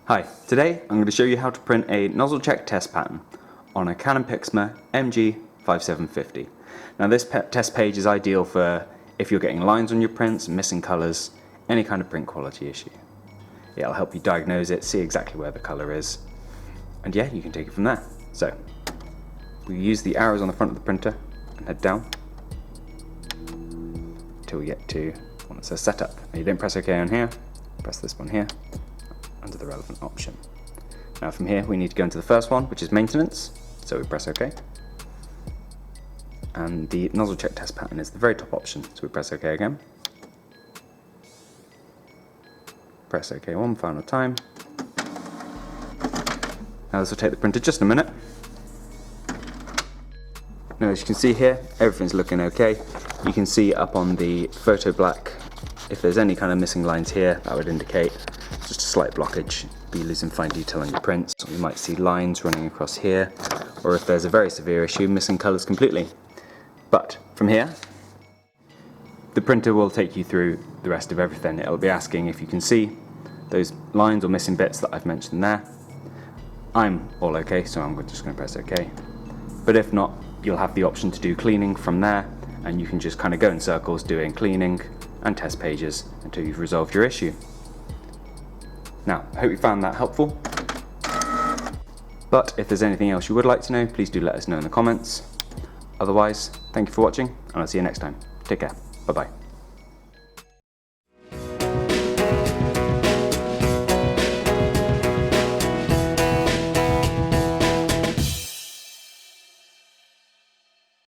Hi, today I'm going to show you how to print a nozzle check test pattern on a Canon Pixma MG5750. Now this test page is ideal for if you're getting lines on your prints, missing colours, any kind of print quality issue. It'll help you diagnose it, see exactly where the colour is, and yeah, you can take it from there. So, we use the arrows on the front of the printer and head down until we get to one that says setup. Now you don't press OK on here, press this one here under the relevant option. Now from here we need to go into the first one, which is maintenance, so we press OK. And the nozzle check test pattern is the very top option, so we press OK again. Press OK one final time. Now this will take the printer just a minute. Now as you can see here, everything's looking okay. You can see up on the photo black, if there's any kind of missing lines here, that would indicate just a slight blockage, be losing fine detail on your prints. You might see lines running across here, or if there's a very severe issue, missing colours completely. But from here, the printer will take you through the rest of everything. It'll be asking if you can see those lines or missing bits that I've mentioned there. I'm all okay, so I'm just going to press OK. But if not, you'll have the option to do cleaning from there, and you can just kind of go in circles doing cleaning and test pages until you've resolved your issue. Now, I hope you found that helpful. But if there's anything else you would like to know, please do let us know in the comments. Otherwise, thank you for watching, and I'll see you next time. Take care. Bye-bye.